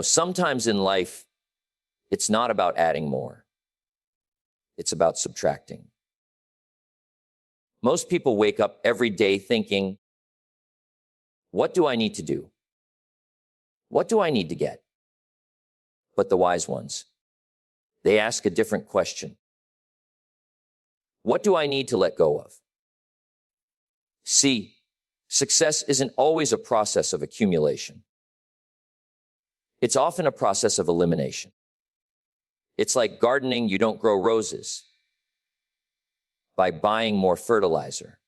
Sometimes in life, it's not about adding more. It's about subtracting. Most people wake up every day thinking, what do I need to do? What do I need to get? But the wise ones, they ask a different question. What do I need to let go of? See, success isn't always a process of accumulation. It's often a process of elimination. It's like gardening, you don't grow roses by buying more fertilizer.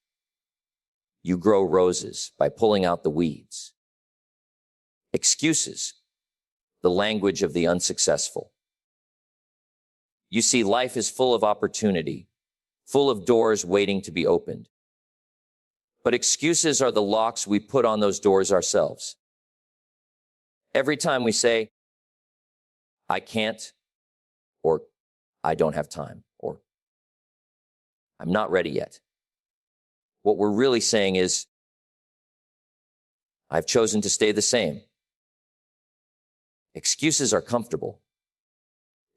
You grow roses by pulling out the weeds. Excuses, the language of the unsuccessful. You see, life is full of opportunity, full of doors waiting to be opened. But excuses are the locks we put on those doors ourselves. Every time we say, I can't, or I don't have time, or I'm not ready yet, what we're really saying is, I've chosen to stay the same. Excuses are comfortable.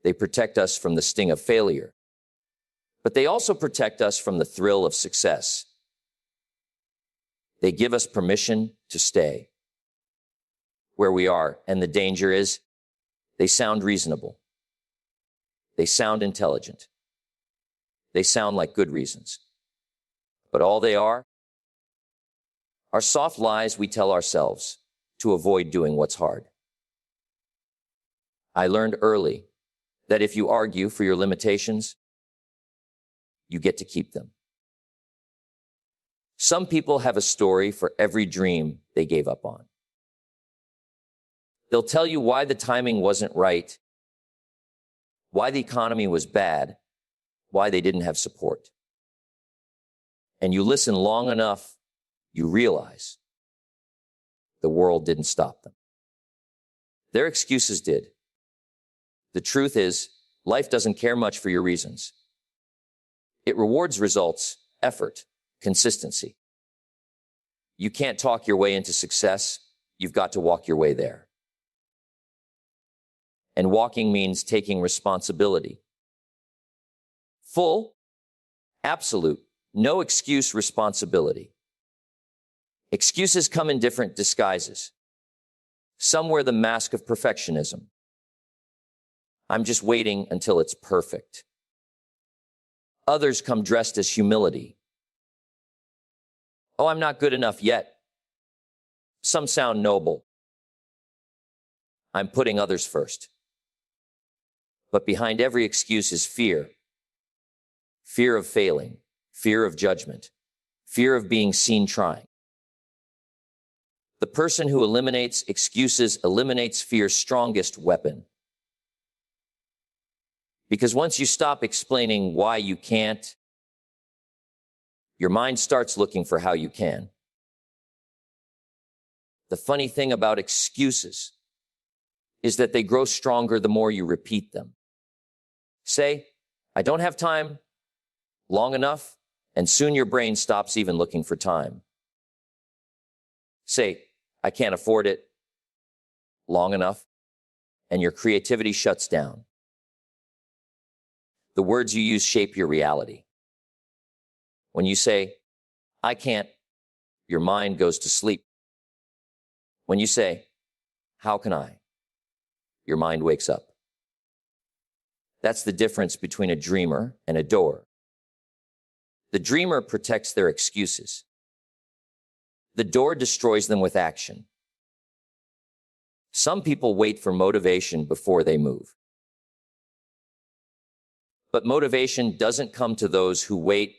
They protect us from the sting of failure, but they also protect us from the thrill of success. They give us permission to stay where we are, and the danger is they sound reasonable. They sound intelligent. They sound like good reasons. But all they are soft lies we tell ourselves to avoid doing what's hard. I learned early that if you argue for your limitations, you get to keep them. Some people have a story for every dream they gave up on. They'll tell you why the timing wasn't right, why the economy was bad, why they didn't have support. And you listen long enough, you realize the world didn't stop them. Their excuses did. The truth is, life doesn't care much for your reasons. It rewards results, effort, consistency. You can't talk your way into success. You've got to walk your way there. And walking means taking responsibility. Full, absolute, no excuse responsibility. Excuses come in different disguises. Some wear the mask of perfectionism. I'm just waiting until it's perfect. Others come dressed as humility. Oh, I'm not good enough yet. Some sound noble. I'm putting others first. But behind every excuse is fear. Fear of failing, fear of judgment, fear of being seen trying. The person who eliminates excuses eliminates fear's strongest weapon. Because once you stop explaining why you can't, your mind starts looking for how you can. The funny thing about excuses is that they grow stronger the more you repeat them. Say, I don't have time long enough, and soon your brain stops even looking for time. Say, I can't afford it long enough, and your creativity shuts down. The words you use shape your reality. When you say, I can't, your mind goes to sleep. When you say, how can I? Your mind wakes up. That's the difference between a dreamer and a doer. The dreamer protects their excuses. The doer destroys them with action. Some people wait for motivation before they move. But motivation doesn't come to those who wait.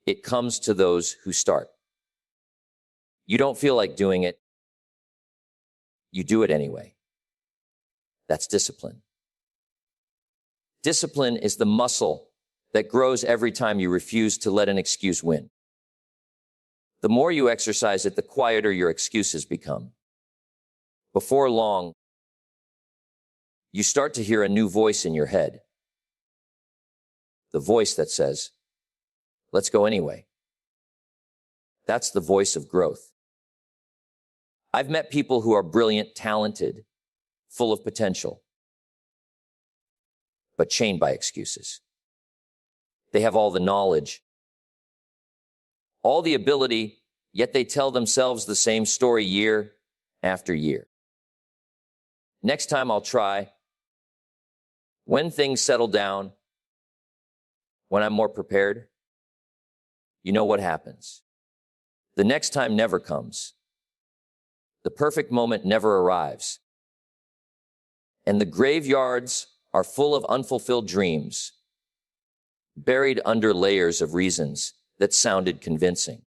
It comes to those who start. You don't feel like doing it. You do it anyway. That's discipline. Discipline is the muscle that grows every time you refuse to let an excuse win. The more you exercise it, the quieter your excuses become. Before long, you start to hear a new voice in your head. The voice that says, let's go anyway. That's the voice of growth. I've met people who are brilliant, talented, full of potential, but chained by excuses. They have all the knowledge, all the ability, yet they tell themselves the same story year after year. Next time I'll try. When things settle down, when I'm more prepared, you know what happens. The next time never comes. The perfect moment never arrives. And the graveyards are full of unfulfilled dreams, buried under layers of reasons that sounded convincing.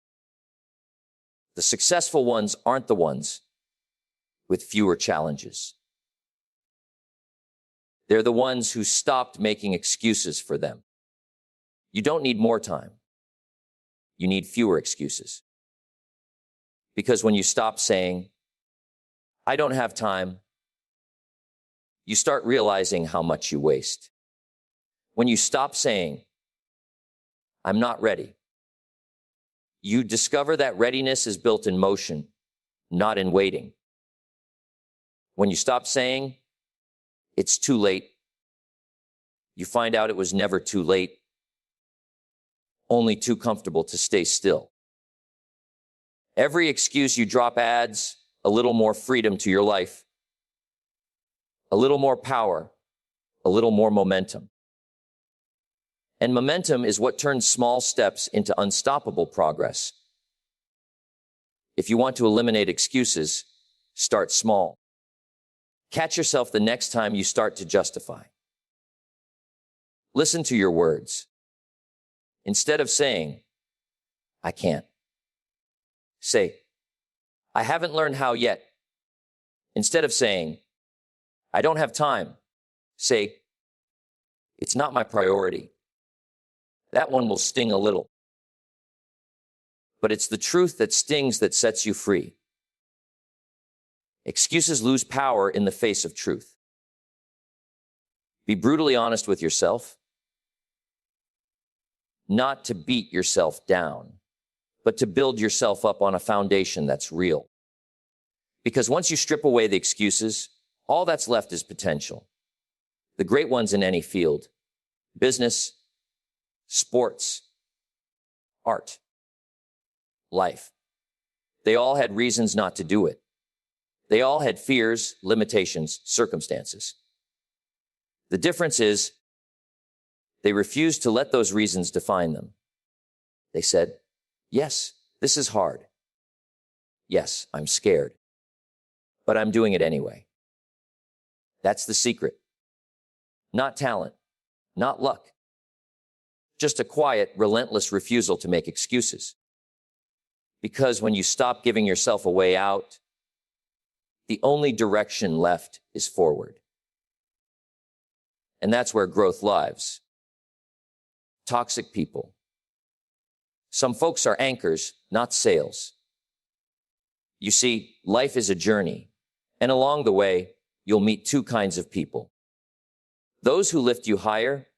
The successful ones aren't the ones with fewer challenges. They're the ones who stopped making excuses for them. You don't need more time. You need fewer excuses. Because when you stop saying, I don't have time, you start realizing how much you waste. When you stop saying, I'm not ready, you discover that readiness is built in motion, not in waiting. When you stop saying, it's too late, you find out it was never too late, only too comfortable to stay still. Every excuse you drop adds a little more freedom to your life, a little more power, a little more momentum. And momentum is what turns small steps into unstoppable progress. If you want to eliminate excuses, start small. Catch yourself the next time you start to justify. Listen to your words. Instead of saying, I can't, say, I haven't learned how yet. Instead of saying, I don't have time, say, it's not my priority. That one will sting a little. But it's the truth that stings that sets you free. Excuses lose power in the face of truth. Be brutally honest with yourself, not to beat yourself down, but to build yourself up on a foundation that's real. Because once you strip away the excuses, all that's left is potential. The great ones in any field, business, sports, art, life. They all had reasons not to do it. They all had fears, limitations, circumstances. The difference is they refused to let those reasons define them. They said, yes, this is hard. Yes, I'm scared, but I'm doing it anyway. That's the secret. Not talent, not luck. Just a quiet, relentless refusal to make excuses. Because when you stop giving yourself a way out, the only direction left is forward. And that's where growth lives. Toxic people. Some folks are anchors, not sails. You see, life is a journey, and along the way, you'll meet two kinds of people. Those who lift you higher,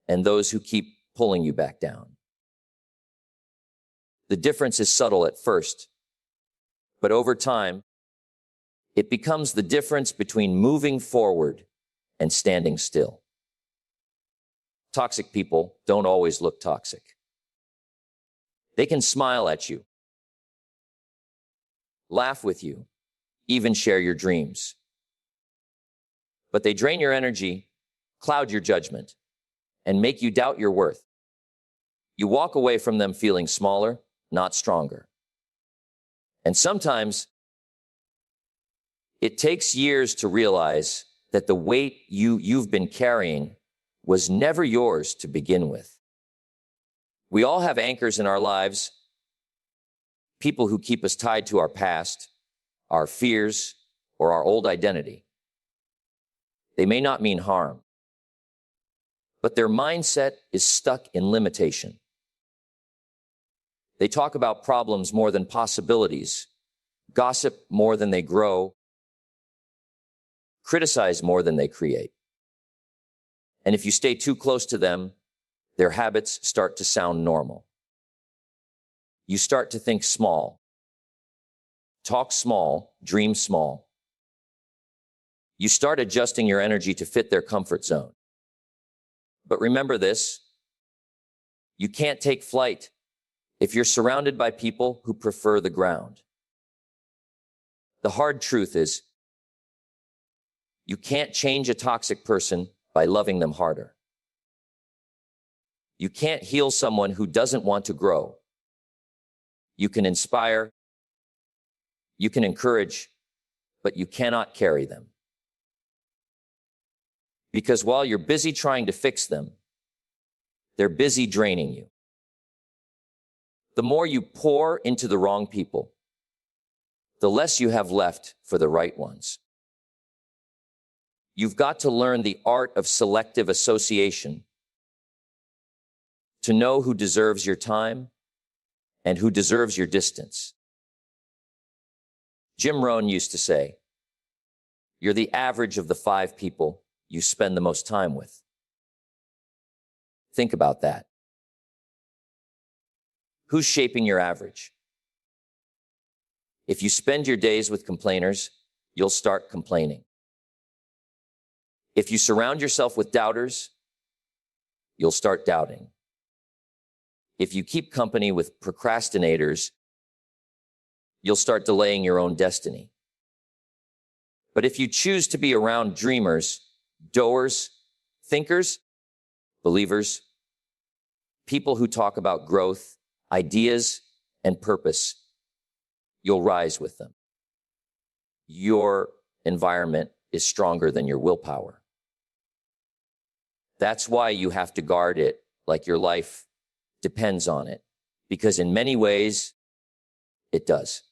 and those who keep pulling you back down. The difference is subtle at first, but over time, it becomes the difference between moving forward and standing still. Toxic people don't always look toxic. They can smile at you, laugh with you, even share your dreams. But they drain your energy, cloud your judgment, and make you doubt your worth. You walk away from them feeling smaller, not stronger. And sometimes it takes years to realize that the weight you've been carrying was never yours to begin with. We all have anchors in our lives, people who keep us tied to our past, our fears, or our old identity. They may not mean harm, but their mindset is stuck in limitation. They talk about problems more than possibilities, gossip more than they grow, criticize more than they create. And if you stay too close to them, their habits start to sound normal. You start to think small, talk small, dream small. You start adjusting your energy to fit their comfort zone. But remember this, you can't take flight if you're surrounded by people who prefer the ground. The hard truth is, you can't change a toxic person by loving them harder. You can't heal someone who doesn't want to grow. You can inspire, you can encourage, but you cannot carry them. Because while you're busy trying to fix them, they're busy draining you. The more you pour into the wrong people, the less you have left for the right ones. You've got to learn the art of selective association to know who deserves your time and who deserves your distance. Jim Rohn used to say, "You're the average of the 5 people you spend the most time with." Think about that. Who's shaping your average? If you spend your days with complainers, you'll start complaining. If you surround yourself with doubters, you'll start doubting. If you keep company with procrastinators, you'll start delaying your own destiny. But if you choose to be around dreamers, doers, thinkers, believers, people who talk about growth, ideas, and purpose, you'll rise with them. Your environment is stronger than your willpower. That's why you have to guard it like your life depends on it, because in many ways, it does.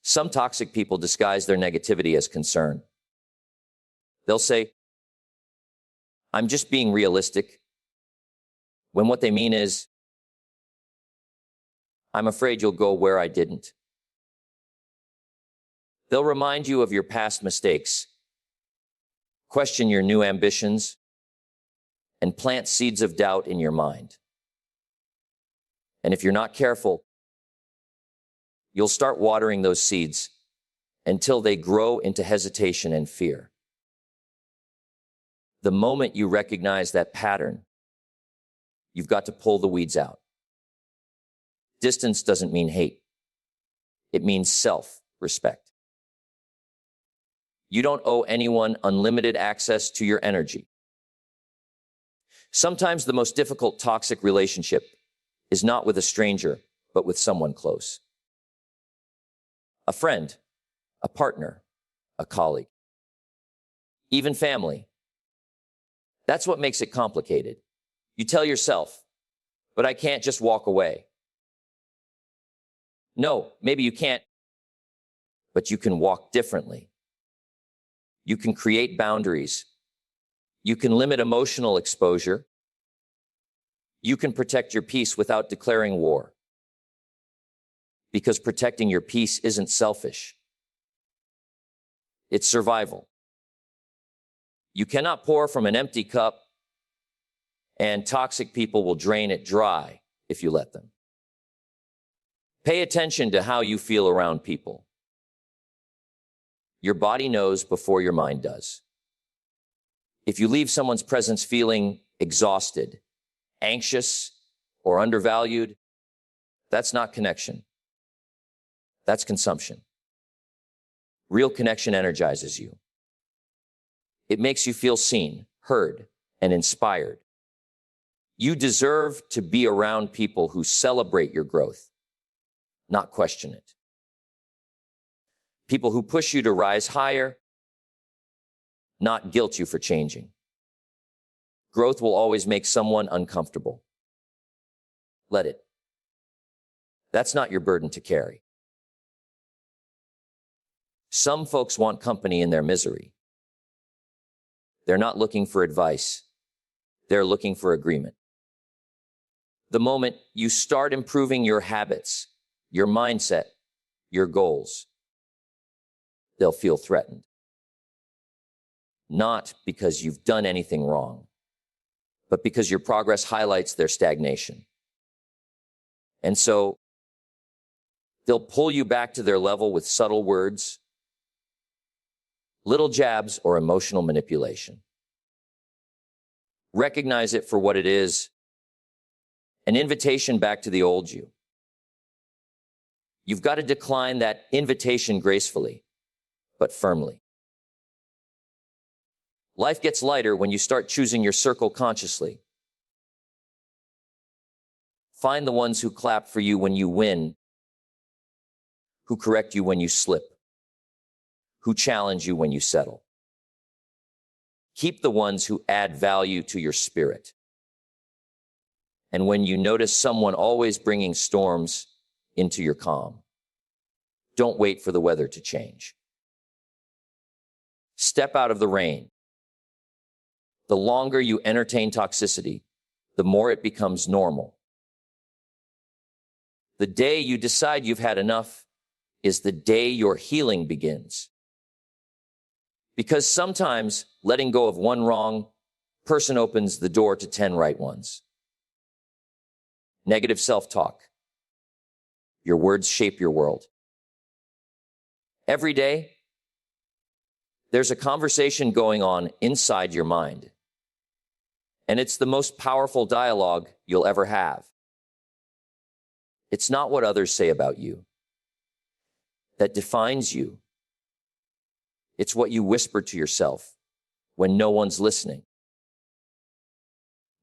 Some toxic people disguise their negativity as concern. They'll say, "I'm just being realistic," when what they mean is, "I'm afraid you'll go where I didn't." They'll remind you of your past mistakes, question your new ambitions, and plant seeds of doubt in your mind. And if you're not careful, you'll start watering those seeds until they grow into hesitation and fear. The moment you recognize that pattern, you've got to pull the weeds out. Distance doesn't mean hate. It means self-respect. You don't owe anyone unlimited access to your energy. Sometimes the most difficult toxic relationship is not with a stranger, but with someone close. A friend, a partner, a colleague, even family. That's what makes it complicated. You tell yourself, "But I can't just walk away." No, maybe you can't, but you can walk differently. You can create boundaries. You can limit emotional exposure. You can protect your peace without declaring war. Because protecting your peace isn't selfish. It's survival. You cannot pour from an empty cup, and toxic people will drain it dry if you let them. Pay attention to how you feel around people. Your body knows before your mind does. If you leave someone's presence feeling exhausted, anxious, or undervalued, that's not connection. That's consumption. Real connection energizes you. It makes you feel seen, heard, and inspired. You deserve to be around people who celebrate your growth, not question it. People who push you to rise higher, not guilt you for changing. Growth will always make someone uncomfortable. Let it. That's not your burden to carry. Some folks want company in their misery. They're not looking for advice. They're looking for agreement. The moment you start improving your habits, your mindset, your goals, they'll feel threatened. Not because you've done anything wrong, but because your progress highlights their stagnation. And so they'll pull you back to their level with subtle words little jabs, or emotional manipulation. Recognize it for what it is, an invitation back to the old you. You've got to decline that invitation gracefully, but firmly. Life gets lighter when you start choosing your circle consciously. Find the ones who clap for you when you win, who correct you when you slip, who challenge you when you settle. Keep the ones who add value to your spirit. And when you notice someone always bringing storms into your calm, don't wait for the weather to change. Step out of the rain. The longer you entertain toxicity, the more it becomes normal. The day you decide you've had enough is the day your healing begins. Because sometimes letting go of one wrong person opens the door to 10 right ones. Negative self-talk. Your words shape your world. Every day, there's a conversation going on inside your mind. And it's the most powerful dialogue you'll ever have. It's not what others say about you that defines you. It's what you whisper to yourself when no one's listening.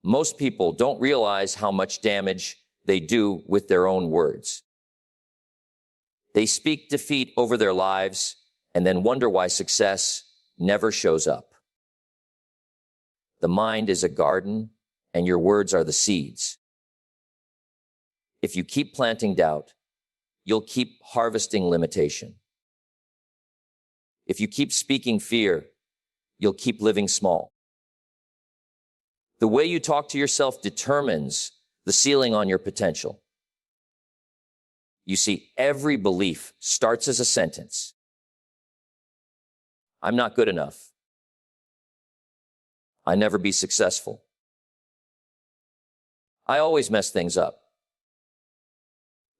Most people don't realize how much damage they do with their own words. They speak defeat over their lives and then wonder why success never shows up. The mind is a garden, and your words are the seeds. If you keep planting doubt, you'll keep harvesting limitation. If you keep speaking fear, you'll keep living small. The way you talk to yourself determines the ceiling on your potential. You see, every belief starts as a sentence. I'm not good enough. I never be successful. I always mess things up.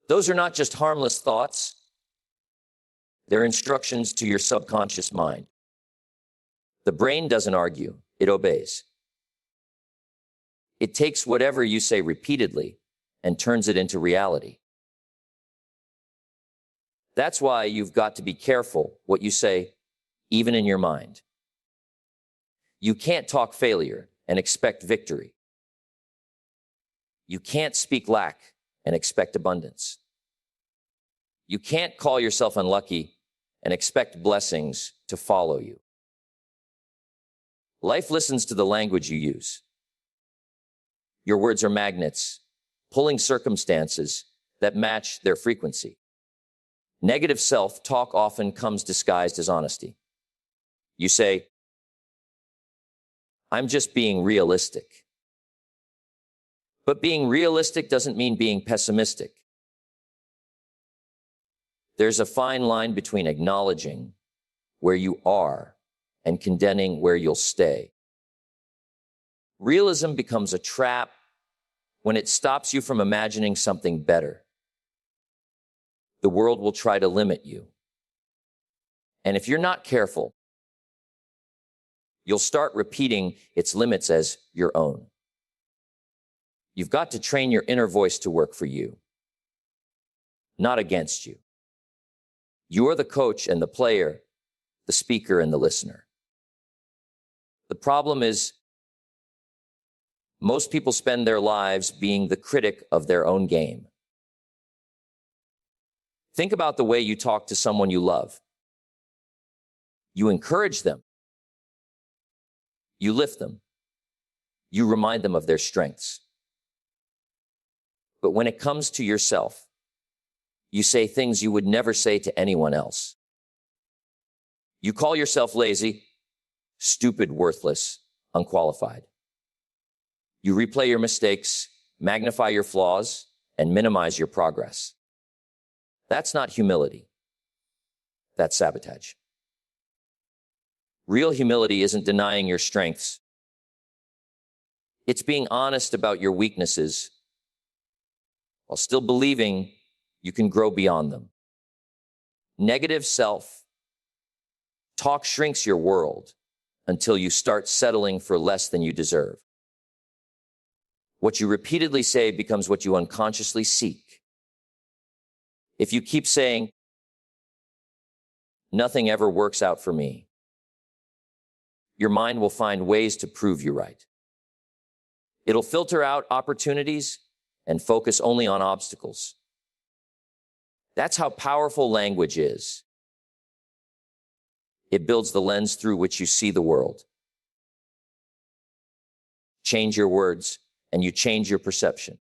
Those are not just harmless thoughts. They're instructions to your subconscious mind. The brain doesn't argue, it obeys. It takes whatever you say repeatedly and turns it into reality. That's why you've got to be careful what you say, even in your mind. You can't talk failure and expect victory. You can't speak lack and expect abundance. You can't call yourself unlucky and expect blessings to follow you. Life listens to the language you use. Your words are magnets, pulling circumstances that match their frequency. Negative self-talk often comes disguised as honesty. You say, I'm just being realistic. But being realistic doesn't mean being pessimistic. There's a fine line between acknowledging where you are and condemning where you'll stay. Realism becomes a trap when it stops you from imagining something better. The world will try to limit you. And if you're not careful, you'll start repeating its limits as your own. You've got to train your inner voice to work for you, not against you. You're the coach and the player, the speaker and the listener. The problem is, most people spend their lives being the critic of their own game. Think about the way you talk to someone you love. You encourage them. You lift them. You remind them of their strengths. But when it comes to yourself, you say things you would never say to anyone else. You call yourself lazy, stupid, worthless, unqualified. You replay your mistakes, magnify your flaws, and minimize your progress. That's not humility. That's sabotage. Real humility isn't denying your strengths. It's being honest about your weaknesses while still believing you can grow beyond them. Negative self-talk Talk shrinks your world until you start settling for less than you deserve. What you repeatedly say becomes what you unconsciously seek. If you keep saying, "Nothing ever works out for me," your mind will find ways to prove you right. It'll filter out opportunities and focus only on obstacles. That's how powerful language is. It builds the lens through which you see the world. Change your words, and you change your perception.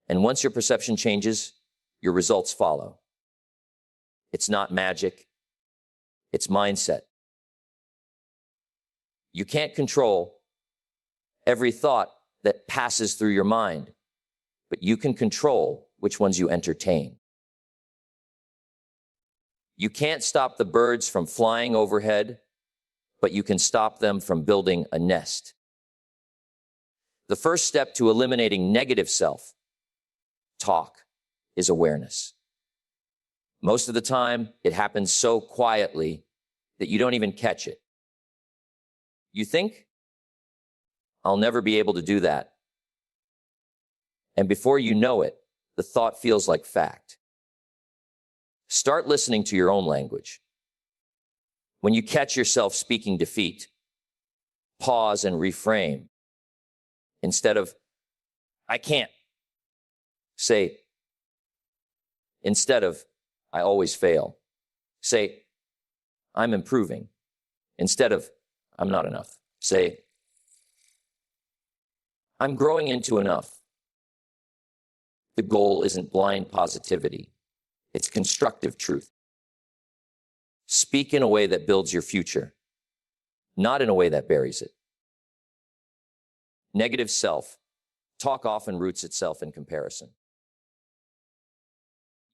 And once your perception changes, your results follow. It's not magic. It's mindset. You can't control every thought that passes through your mind, but you can control which ones you entertain. You can't stop the birds from flying overhead, but you can stop them from building a nest. The first step to eliminating negative self-talk is awareness. Most of the time, it happens so quietly that you don't even catch it. You think, "I'll never be able to do that." And before you know it, the thought feels like fact. Start listening to your own language. When you catch yourself speaking defeat, pause and reframe. Instead of, "I can't," say, instead of, "I always fail," say, "I'm improving." Instead of, "I'm not enough," say, "I'm growing into enough." The goal isn't blind positivity. It's constructive truth. Speak in a way that builds your future, not in a way that buries it. Negative self-talk often roots itself in comparison.